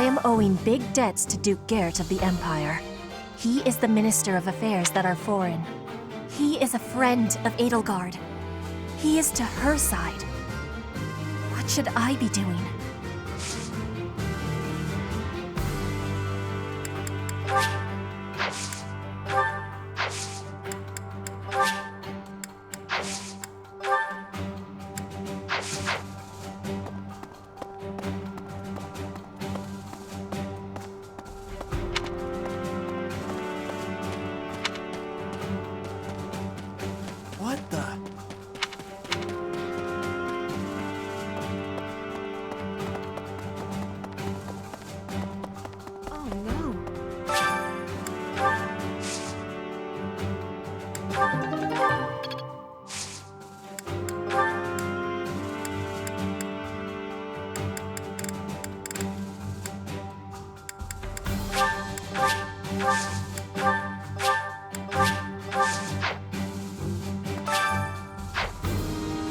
am owing big debts to Duke Garrett of the Empire. He is the Minister of Affairs that are foreign. He is a friend of Edelgard. He is to her side. What should I be doing? What the? Oh no.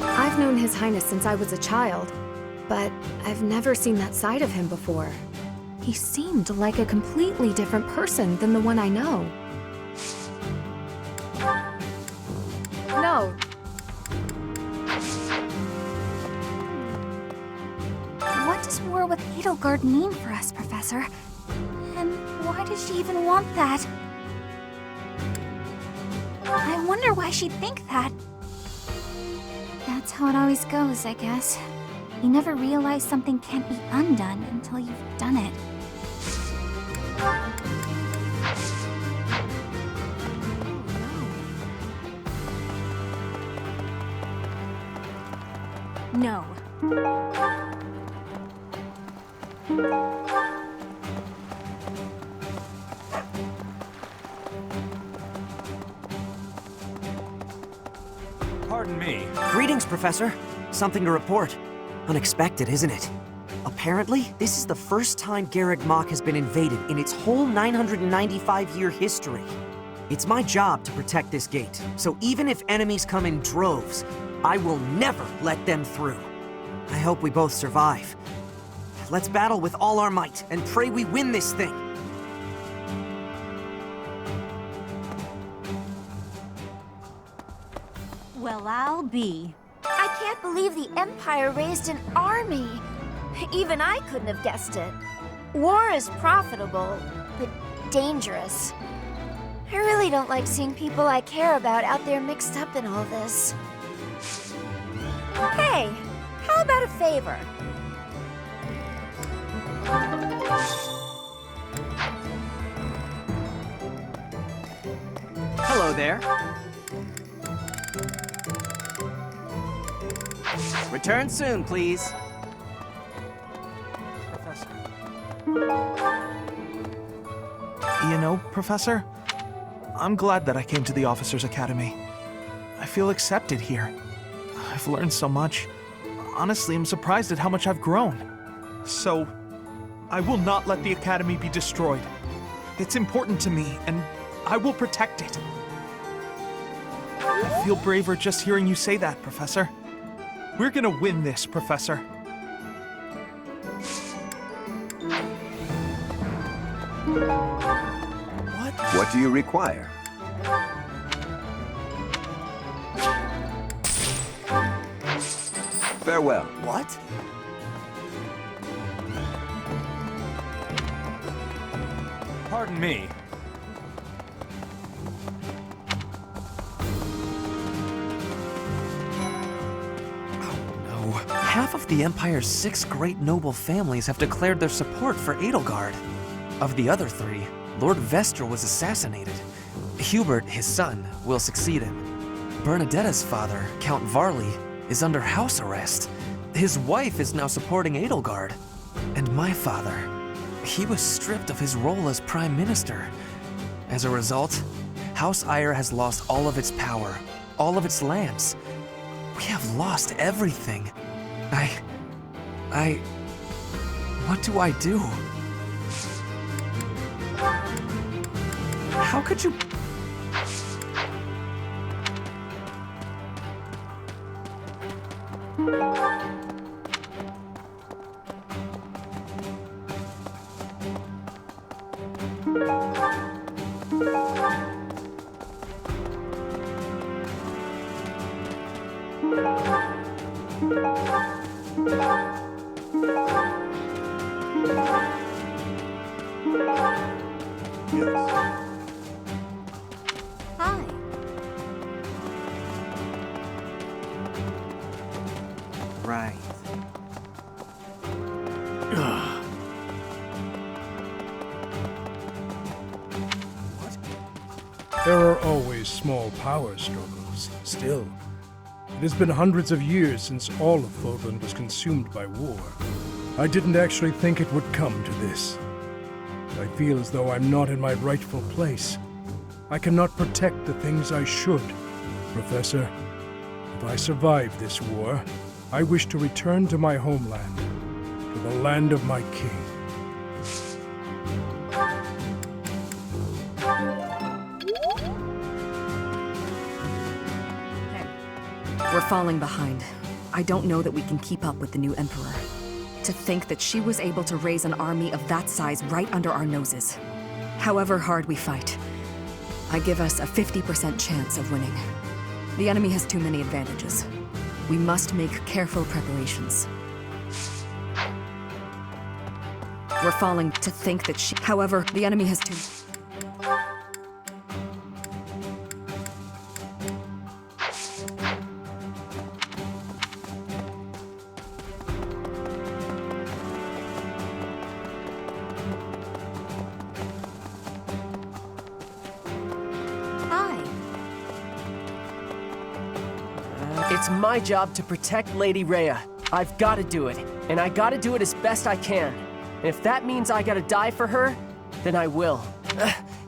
I've known His Highness since I was a child, but I've never seen that side of him before. He seemed like a completely different person than the one I know. No. What does war with Edelgard mean for us, Professor? And why does she even want that? I wonder why she'd think that. That's how it always goes, I guess. You never realize something can't be undone until you've done it. No. Pardon me. Greetings, Professor. Something to report. Unexpected, isn't it? Apparently, this is the first time Garreg Mach has been invaded in its whole 995-year history. It's my job to protect this gate, so even if enemies come in droves, I will never let them through. I hope we both survive. Let's battle with all our might and pray we win this thing. Well, I'll be. I can't believe the Empire raised an army. Even I couldn't have guessed it. War is profitable, but dangerous. I really don't like seeing people I care about out there mixed up in all this. Hey, how about a favor? Hello there. Return soon, please. Professor. You know, Professor, I'm glad that I came to the Officers' Academy. I feel accepted here. I've learned so much. Honestly, I'm surprised at how much I've grown. So, I will not let the Academy be destroyed. It's important to me, and I will protect it. I feel braver just hearing you say that, Professor. We're gonna win this, Professor. What do you require? Farewell. What? Pardon me. Half of the Empire's 6 great noble families have declared their support for Edelgard. Of the other 3, Lord Vestra was assassinated. Hubert, his son, will succeed him. Bernadetta's father, Count Varley, is under house arrest. His wife is now supporting Edelgard. And my father, he was stripped of his role as Prime Minister. As a result, House Eyre has lost all of its power, all of its lands. We have lost everything. What do I do? How could you... Hi. Right. There are always small power struggles, still. It has been hundreds of years since all of Fodlan was consumed by war. I didn't actually think it would come to this. I feel as though I'm not in my rightful place. I cannot protect the things I should. Professor, if I survive this war, I wish to return to my homeland, to the land of my king. We're falling behind. I don't know that we can keep up with the new Emperor. To think that she was able to raise an army of that size right under our noses. However hard we fight, I give us a 50% chance of winning. The enemy has too many advantages. We must make careful preparations. We're falling to think that she... However, the enemy has too... It's my job to protect Lady Rhea. I've got to do it, and I got to do it as best I can. And if that means I gotta die for her, then I will.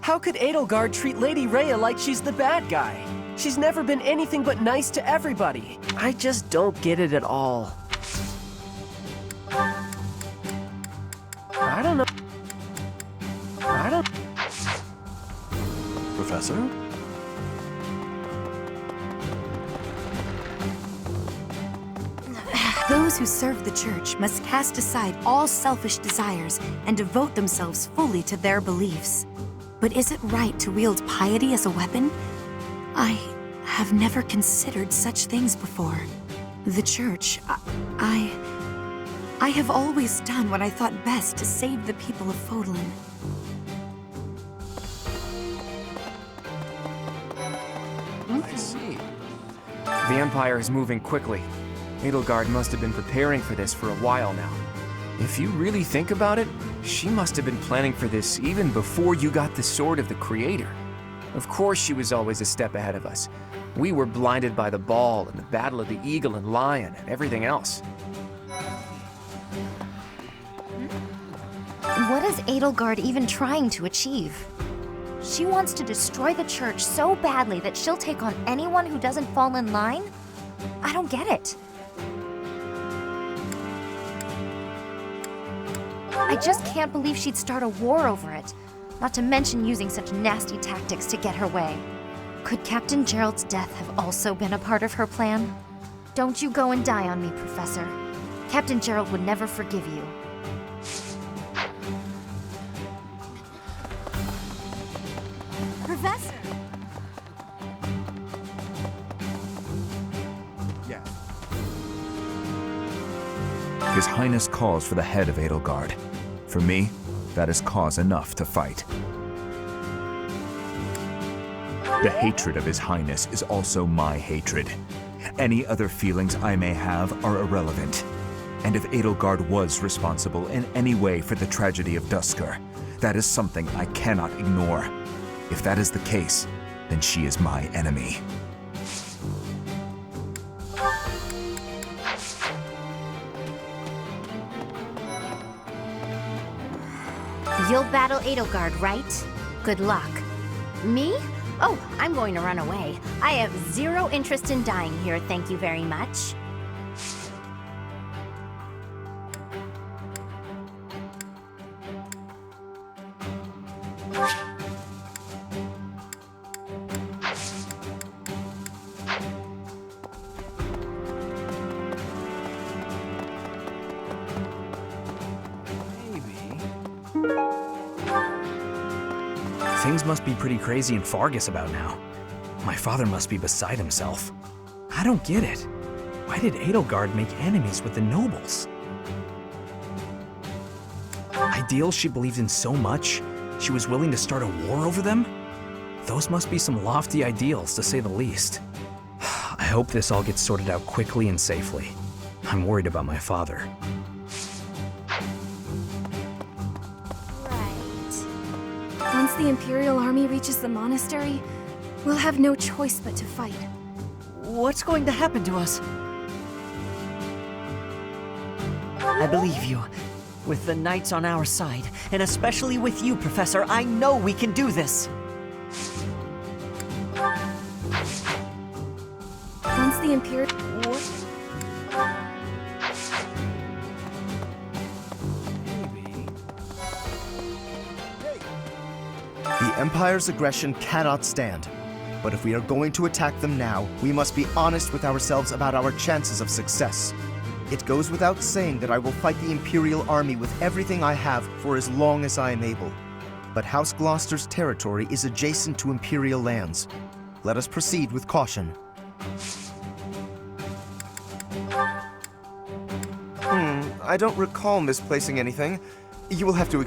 How could Edelgard treat Lady Rhea like she's the bad guy? She's never been anything but nice to everybody. I just don't get it at all. I don't know. Professor? Those who serve the Church must cast aside all selfish desires and devote themselves fully to their beliefs. But is it right to wield piety as a weapon? I have never considered such things before. The Church, I have always done what I thought best to save the people of Fodlan. I see. The Empire is moving quickly. Edelgard must have been preparing for this for a while now. If you really think about it, she must have been planning for this even before you got the Sword of the Creator. Of course she was always a step ahead of us. We were blinded by the Ball and the Battle of the Eagle and Lion and everything else. What is Edelgard even trying to achieve? She wants to destroy the Church so badly that she'll take on anyone who doesn't fall in line? I don't get it. I just can't believe she'd start a war over it, not to mention using such nasty tactics to get her way. Could Captain Gerald's death have also been a part of her plan? Don't you go and die on me, Professor. Captain Gerald would never forgive you. Professor! His Highness calls for the head of Edelgard. For me, that is cause enough to fight. The hatred of His Highness is also my hatred. Any other feelings I may have are irrelevant. And if Edelgard was responsible in any way for the tragedy of Duscur, that is something I cannot ignore. If that is the case, then she is my enemy. You'll battle Edelgard, right? Good luck. Me? Oh, I'm going to run away. I have zero interest in dying here, thank you very much. Things must be pretty crazy in Fargus about now. My father must be beside himself. I don't get it. Why did Edelgard make enemies with the nobles? Ideals she believed in so much, she was willing to start a war over them? Those must be some lofty ideals, to say the least. I hope this all gets sorted out quickly and safely. I'm worried about my father. Once the Imperial Army reaches the monastery, we'll have no choice but to fight. What's going to happen to us? I believe you. With the knights on our side, and especially with you, Professor, I know we can do this. Once the Imperial... The Empire's aggression cannot stand. But if we are going to attack them now, we must be honest with ourselves about our chances of success. It goes without saying that I will fight the Imperial Army with everything I have for as long as I am able. But House Gloucester's territory is adjacent to Imperial lands. Let us proceed with caution. I don't recall misplacing anything. You will have to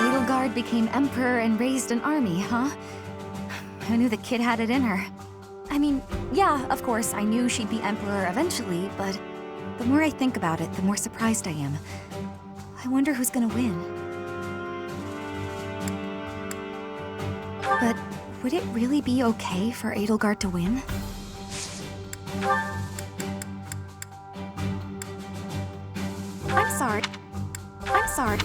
Edelgard became emperor and raised an army, huh? Who knew the kid had it in her? I mean, yeah, of course, I knew she'd be emperor eventually, but the more I think about it, the more surprised I am. I wonder who's gonna win. But would it really be okay for Edelgard to win? I'm sorry. I'm sorry.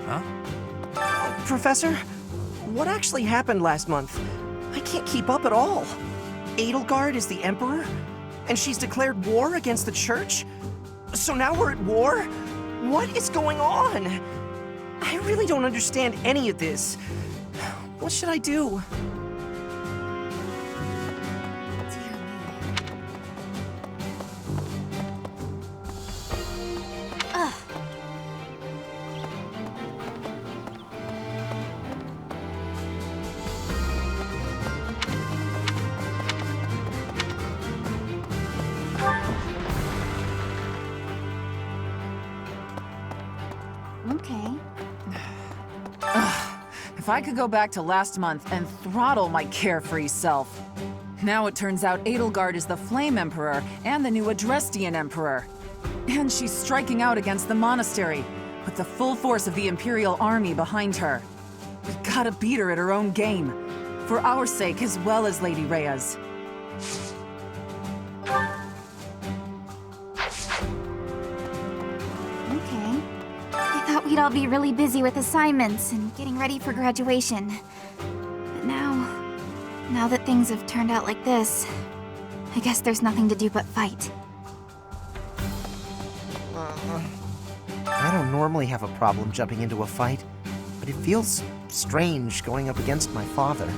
Huh? Professor, what actually happened last month? I can't keep up at all. Edelgard is the Emperor, and she's declared war against the Church? So now we're at war? What is going on? I really don't understand any of this. What should I do? Okay. If I could go back to last month and throttle my carefree self. Now it turns out Edelgard is the Flame Emperor and the new Adrestian Emperor. And she's striking out against the Monastery, with the full force of the Imperial Army behind her. We gotta beat her at her own game, for our sake as well as Lady Rhea's. Okay. I thought we'd all be really busy with assignments and getting ready for graduation. But now that things have turned out like this, I guess there's nothing to do but fight. I don't normally have a problem jumping into a fight, but it feels strange going up against my father.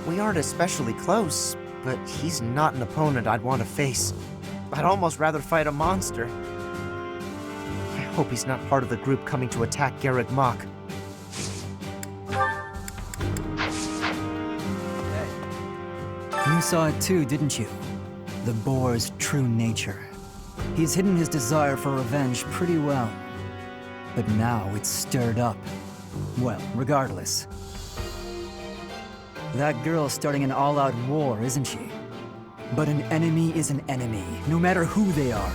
We aren't especially close, but he's not an opponent I'd want to face. I'd almost rather fight a monster. I hope he's not part of the group coming to attack Garreg Mach. You saw it too, didn't you? The boar's true nature. He's hidden his desire for revenge pretty well. But now it's stirred up. Well, regardless. That girl's starting an all-out war, isn't she? But an enemy is an enemy, no matter who they are.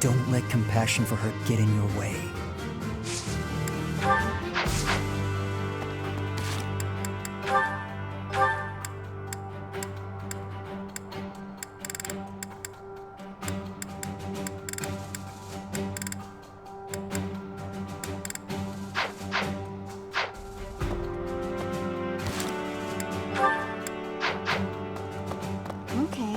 Don't let compassion for her get in your way. Okay.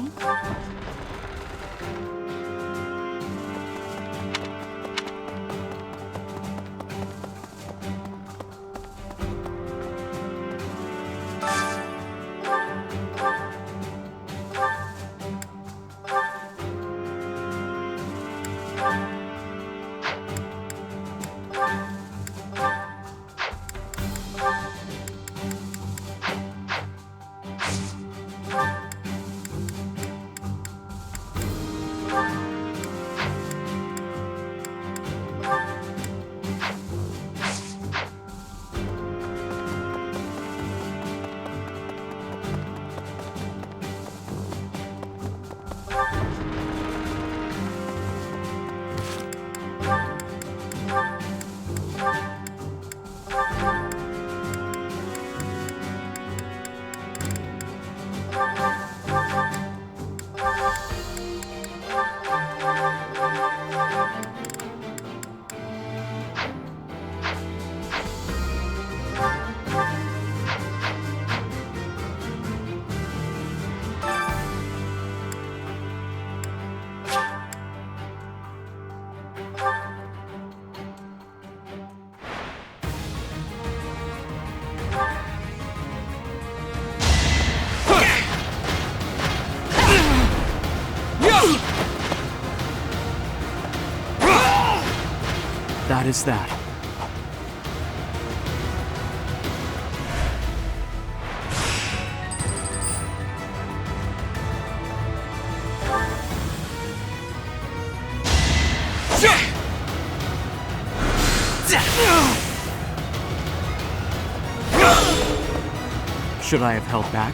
is that? Should I have held back?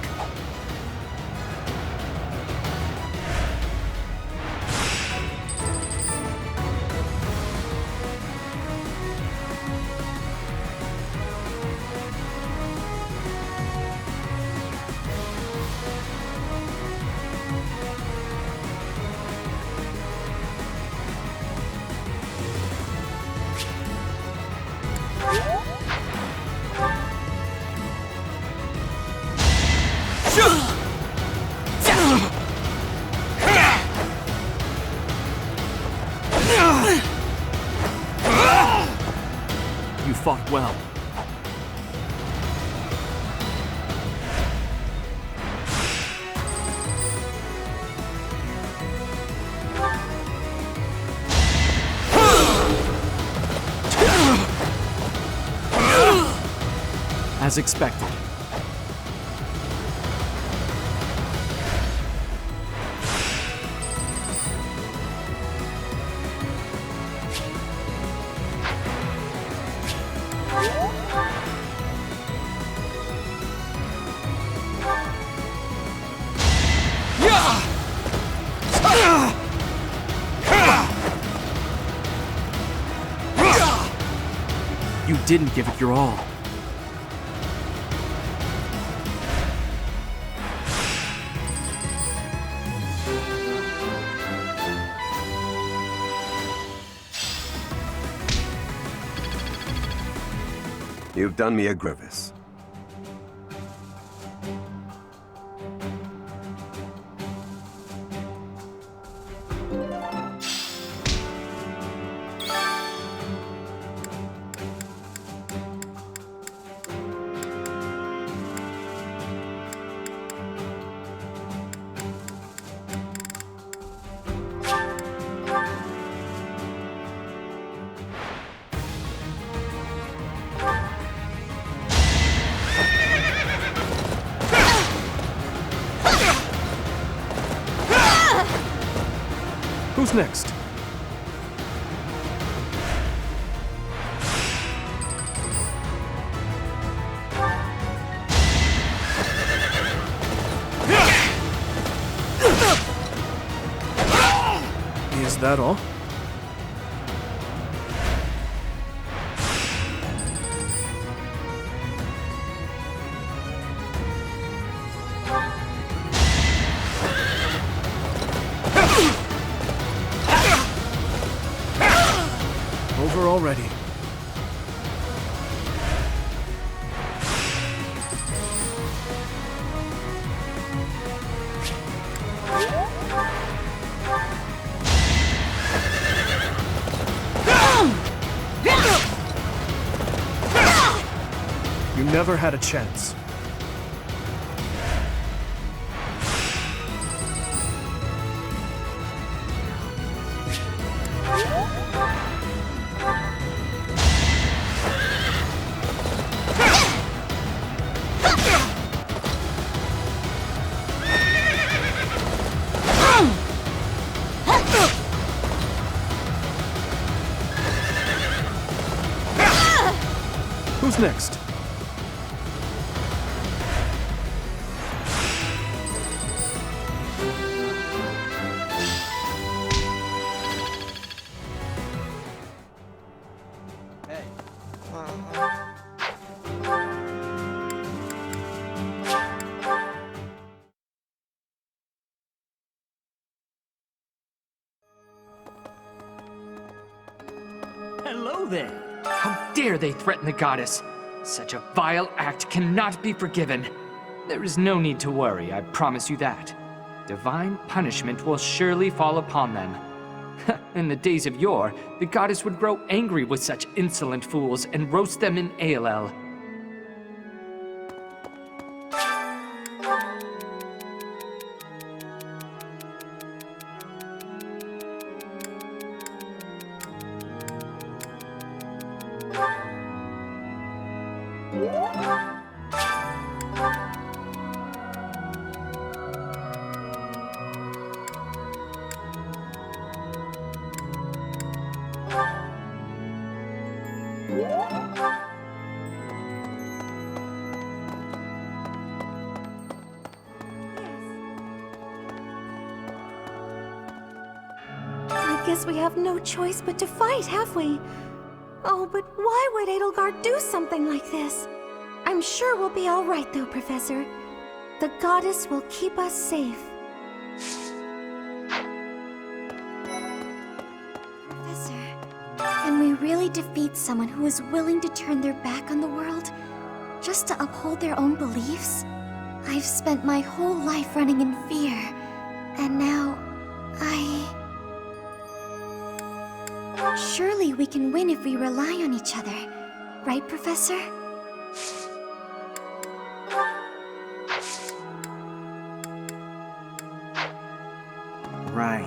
You fought well. As expected. You didn't give it your all. You've done me a grievous. Who's next? Is that all? Over already. You never had a chance. Who's next? Hello there! How dare they threaten the goddess? Such a vile act cannot be forgiven. There is no need to worry, I promise you that. Divine punishment will surely fall upon them. In the days of yore, the goddess would grow angry with such insolent fools and roast them in ALL. guess we have no choice but to fight, have we? Oh, but why would Edelgard do something like this? I'm sure we'll be all right, though, Professor. The goddess will keep us safe. Professor, can we really defeat someone who is willing to turn their back on the world just to uphold their own beliefs? I've spent my whole life running in fear, and now Surely we can win if we rely on each other, right, Professor? Right.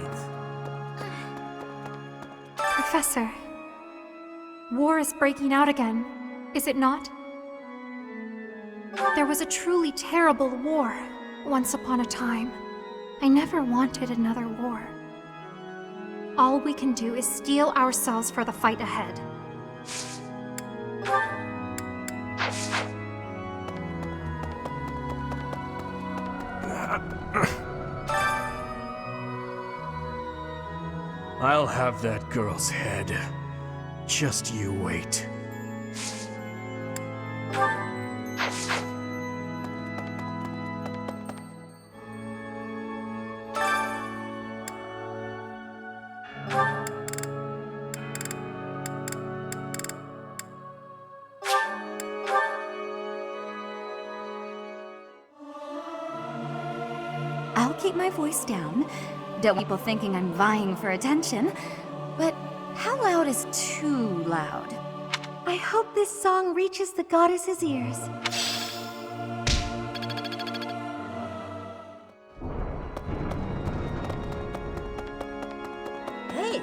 Professor, war is breaking out again, is it not? There was a truly terrible war once upon a time. I never wanted another war. All we can do is steel ourselves for the fight ahead. I'll have that girl's head. Just you wait. I'll keep my voice down. Don't want people thinking I'm vying for attention. But how loud is too loud? I hope this song reaches the goddess's ears. Hey!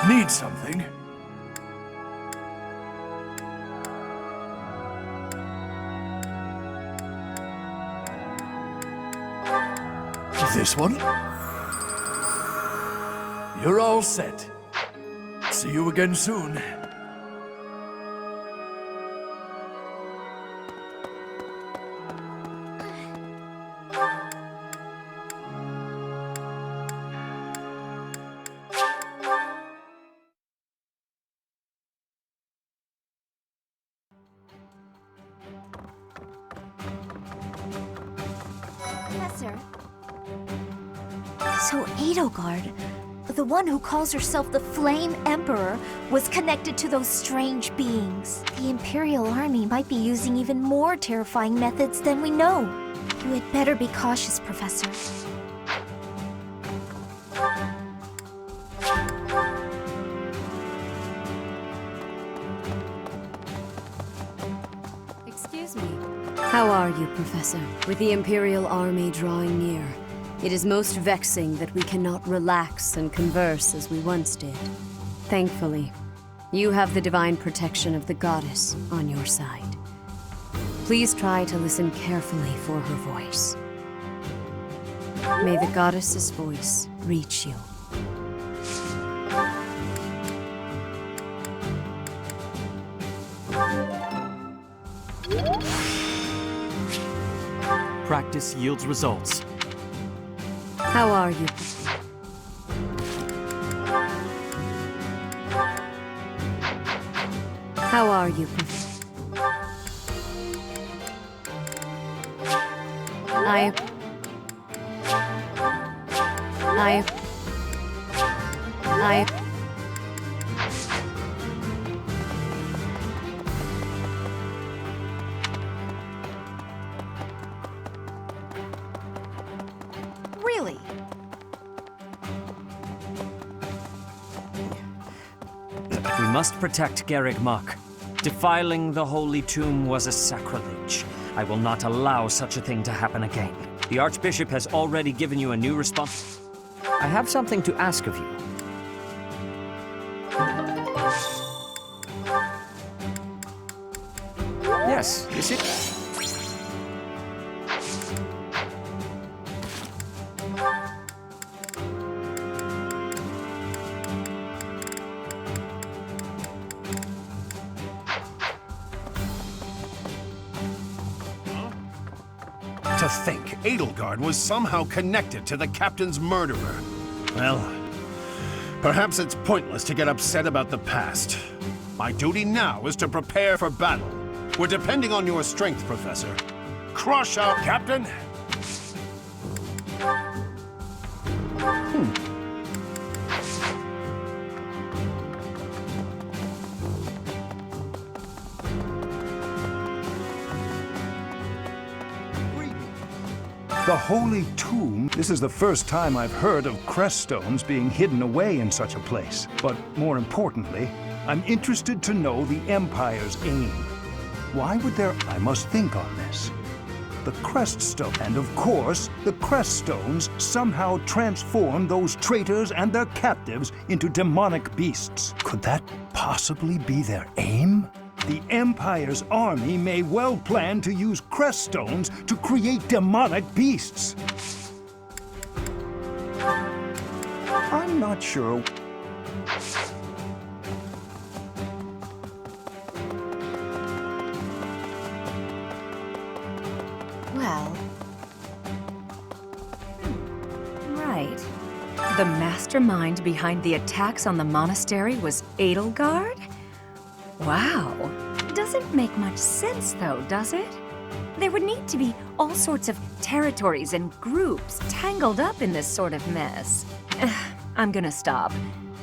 Need something? This one? You're all set. See you again soon. Professor. So Edelgard, the one who calls herself the Flame Emperor, was connected to those strange beings. The Imperial Army might be using even more terrifying methods than we know. You had better be cautious, Professor. Excuse me. How are you, Professor? With the Imperial Army drawing near, it is most vexing that we cannot relax and converse as we once did. Thankfully, you have the divine protection of the goddess on your side. Please try to listen carefully for her voice. May the goddess's voice reach you. Practice yields results. How are you? How are you? Really? We must protect Garreg Mach. Defiling the Holy Tomb was a sacrilege. I will not allow such a thing to happen again. The Archbishop has already given you a new response. I have something to ask of you. Yes, is it? To think Edelgard was somehow connected to the captain's murderer. Well, perhaps it's pointless to get upset about the past. My duty now is to prepare for battle. We're depending on your strength, Professor. Crush out, Captain! The Holy Tomb? This is the first time I've heard of crest stones being hidden away in such a place. But more importantly, I'm interested to know the Empire's aim. Why would there... I must think on this. The crest stone, and of course, the crest stones somehow transform those traitors and their captives into demonic beasts. Could that possibly be their aim? The Empire's army may well plan to use crest stones to create demonic beasts. I'm not sure. Well... Right. The mastermind behind the attacks on the monastery was Edelgard? Wow. Doesn't make much sense, though, does it? There would need to be all sorts of territories and groups tangled up in this sort of mess. I'm gonna stop.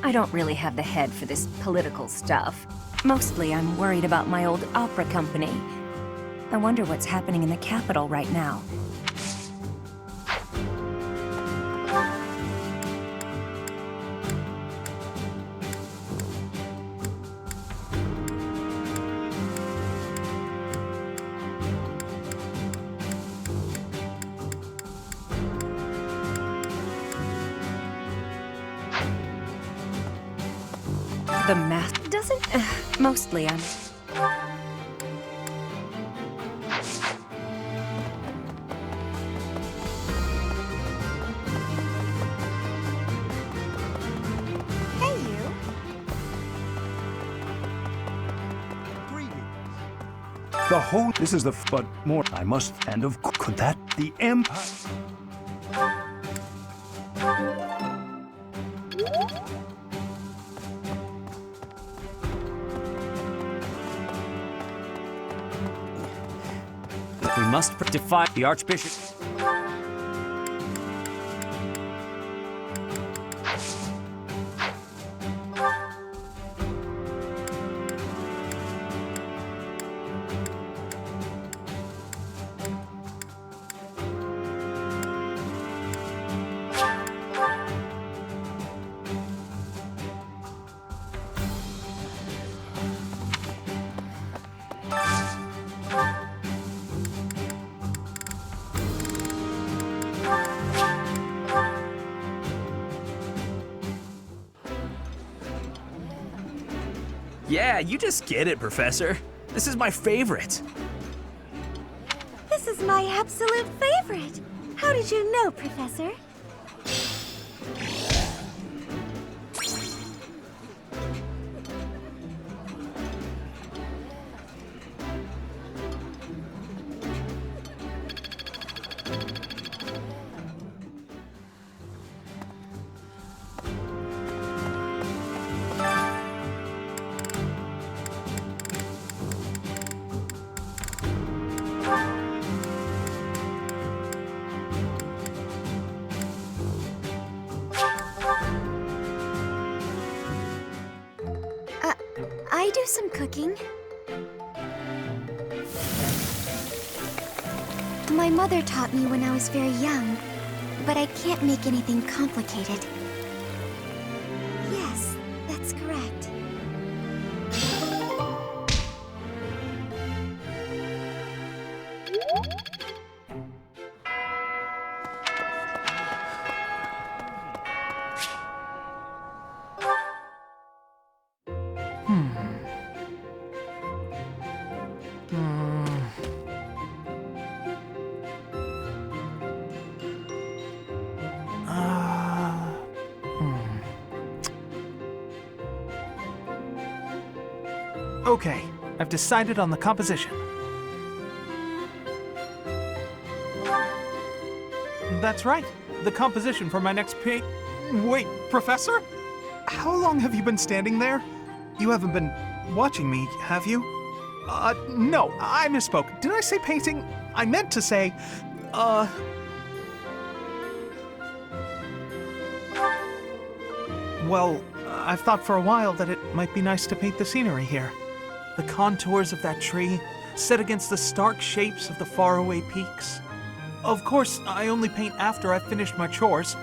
I don't really have the head for this political stuff. Mostly I'm worried about my old opera company. I wonder what's happening in the capital right now. The math doesn't... mostly I'm... Hey, you. The whole... This is the... But more... I must... And of... Could that... The Empire... We must defy the Archbishop. Yeah, you just get it, Professor. This is my favorite. This is my absolute favorite. How did you know, Professor? I do some cooking. My mother taught me when I was very young, but I can't make anything complicated. Yes, that's correct. Okay, I've decided on the composition. That's right. The composition for my next Wait, Professor? How long have you been standing there? You haven't been watching me, have you? No, I misspoke. Did I say painting? I meant to say, Well, I've thought for a while that it might be nice to paint the scenery here. The contours of that tree, set against the stark shapes of the faraway peaks. Of course, I only paint after I've finished my chores.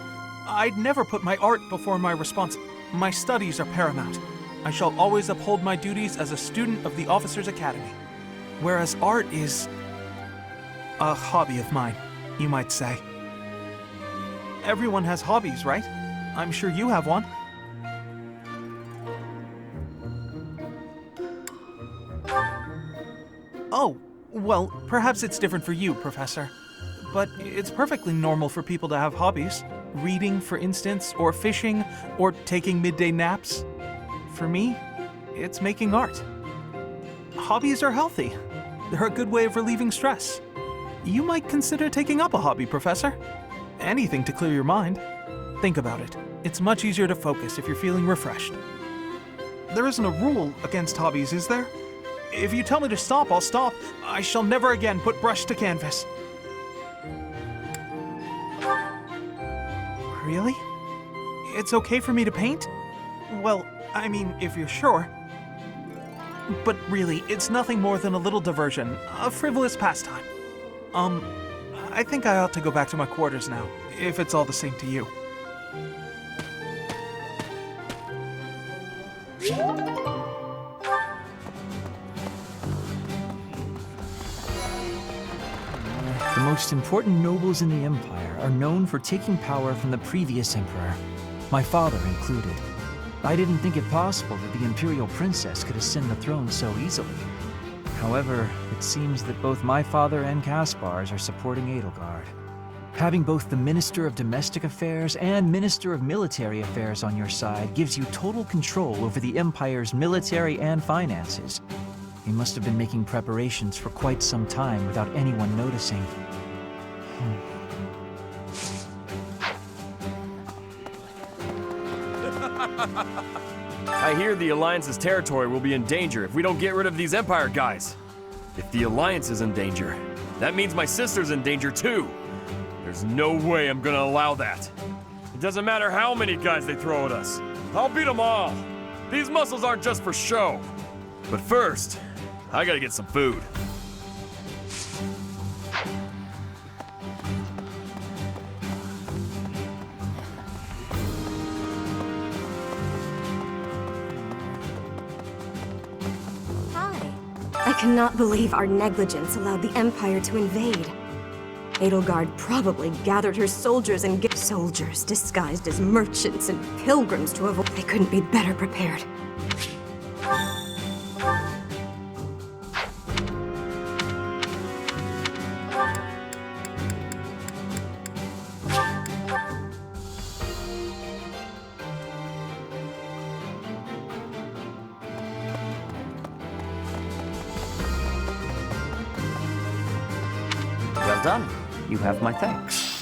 I'd never put my art before my My studies are paramount. I shall always uphold my duties as a student of the Officers' Academy. Whereas art is a hobby of mine, you might say. Everyone has hobbies, right? I'm sure you have one. Oh, well, perhaps it's different for you, Professor. But it's perfectly normal for people to have hobbies. Reading, for instance, or fishing, or taking midday naps. For me, it's making art. Hobbies are healthy. They're a good way of relieving stress. You might consider taking up a hobby, Professor. Anything to clear your mind. Think about it. It's much easier to focus if you're feeling refreshed. There isn't a rule against hobbies, is there? If you tell me to stop, I'll stop. I shall never again put brush to canvas. Really? It's okay for me to paint? Well, I mean, if you're sure. But really, it's nothing more than a little diversion, a frivolous pastime. I think I ought to go back to my quarters now, if it's all the same to you. The most important nobles in the Empire are known for taking power from the previous Emperor, my father included. I didn't think it possible that the Imperial Princess could ascend the throne so easily. However, it seems that both my father and Caspar's are supporting Edelgard. Having both the Minister of Domestic Affairs and Minister of Military Affairs on your side gives you total control over the Empire's military and finances. You must have been making preparations for quite some time without anyone noticing. I hear the Alliance's territory will be in danger if we don't get rid of these Empire guys. If the Alliance is in danger, that means my sister's in danger too. There's no way I'm gonna allow that. It doesn't matter how many guys they throw at us. I'll beat them all. These muscles aren't just for show. But first, I gotta get some food. I cannot believe our negligence allowed the Empire to invade. Edelgard probably gathered her soldiers and soldiers disguised as merchants and pilgrims to avoid. They couldn't be better prepared. Well done. You have my thanks.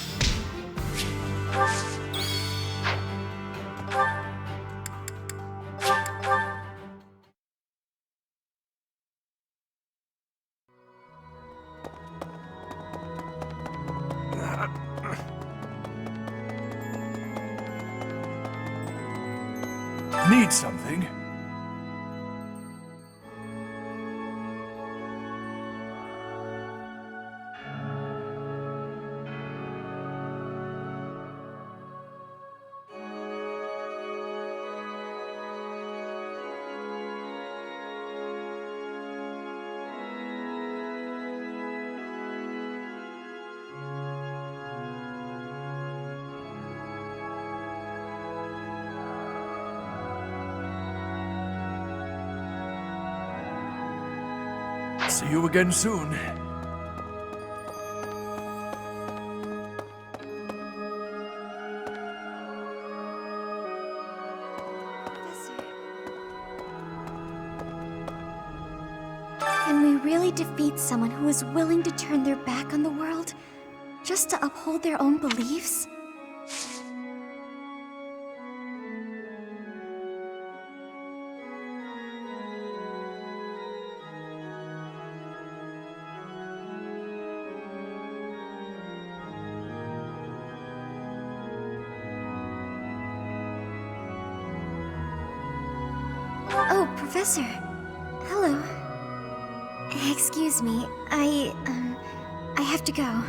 Need something? See you again soon. Can we really defeat someone who is willing to turn their back on the world? just to uphold their own beliefs? Oh, Professor. Hello. Excuse me, I have to go.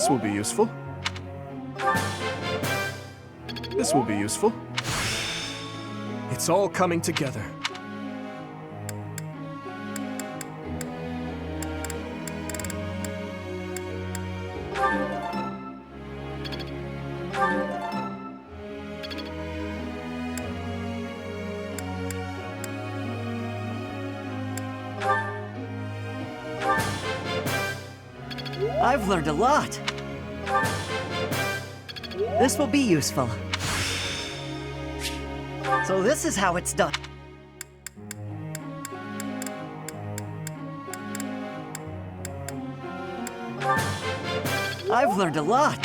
This will be useful. This will be useful. It's all coming together. I've learned a lot. This will be useful. So this is how it's done. I've learned a lot.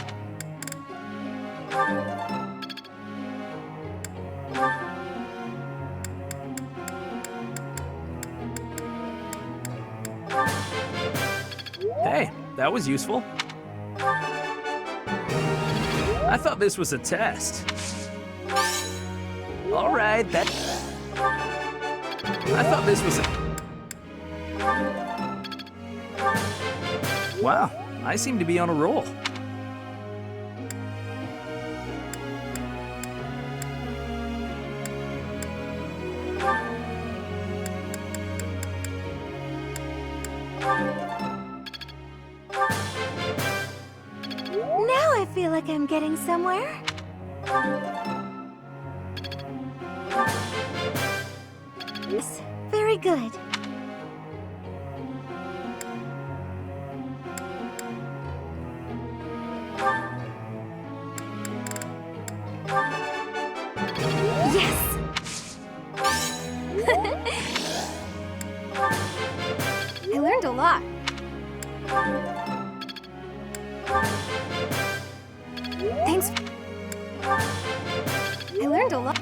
Hey, that was useful. I thought this was a test. All right, that... I thought this was a... Wow, I seem to be on a roll. Now I feel like I'm getting somewhere. Yes, very good. Yes! I learned a lot. Thanks. I learned a lot.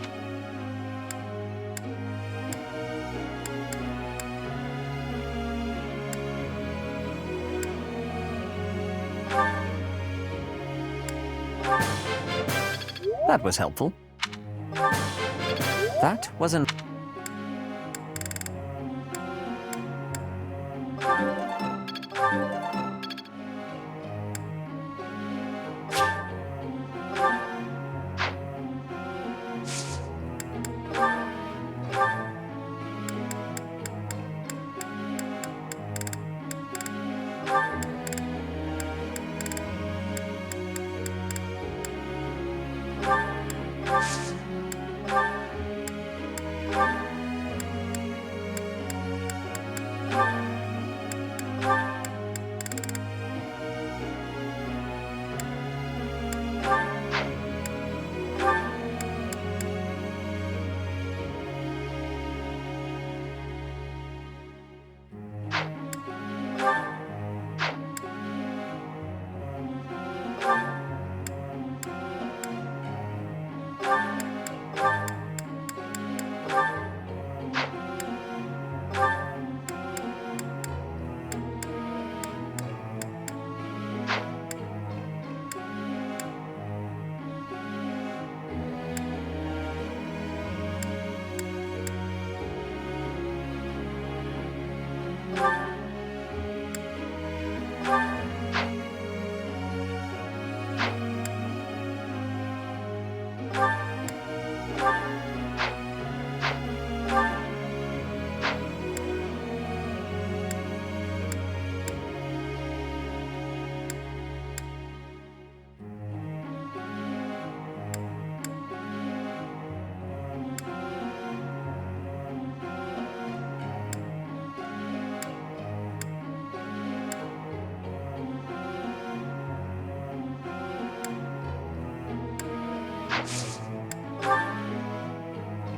That was helpful. That wasn't...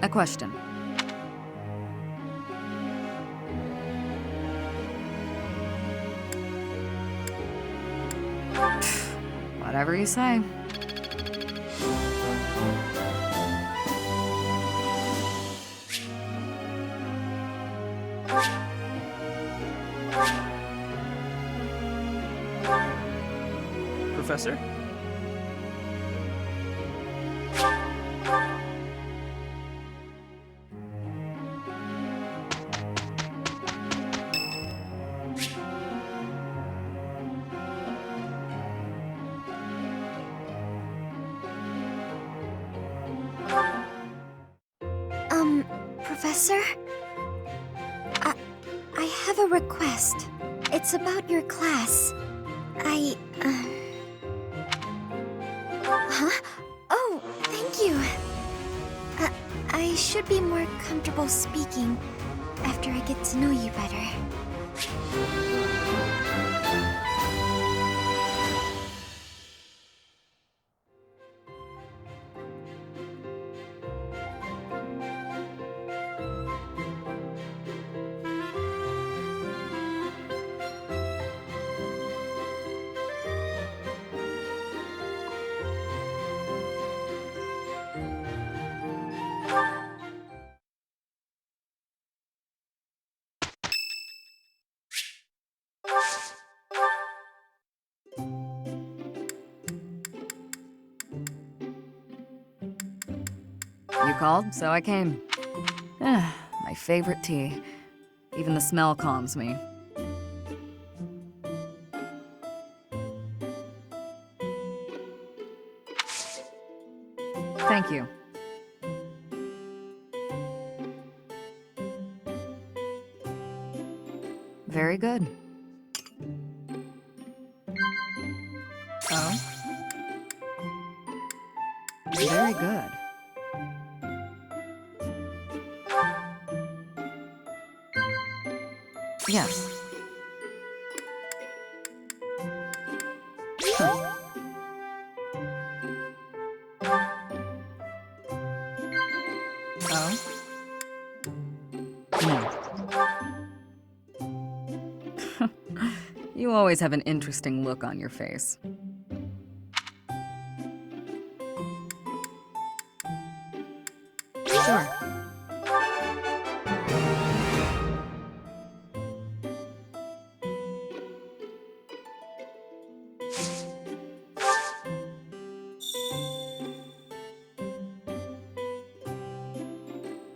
A question. Whatever you say. Professor? Professor? I have a request. It's about your class. Huh? Oh, thank you. I should be more comfortable speaking after I get to know you better. You called, so I came. My favorite tea. Even the smell calms me. Thank you. Very good. Oh? Very good. Yes. Oh? No. You always have an interesting look on your face. Sure.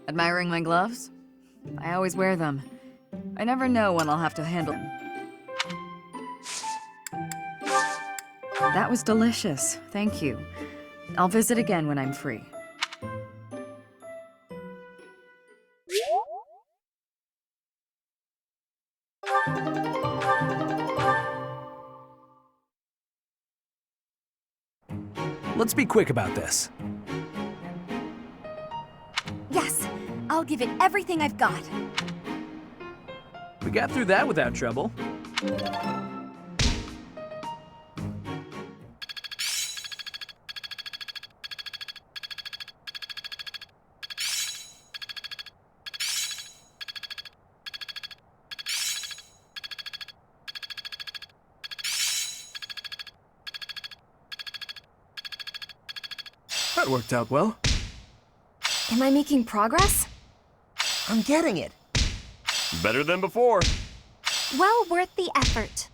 Admiring my gloves? I always wear them. I never know when I'll have to handle them. That was delicious. Thank you. I'll visit again when I'm free. Let's be quick about this. Yes, I'll give it everything I've got. We got through that without trouble. That worked out well. Am I making progress? I'm getting it. Better than before. Well worth the effort.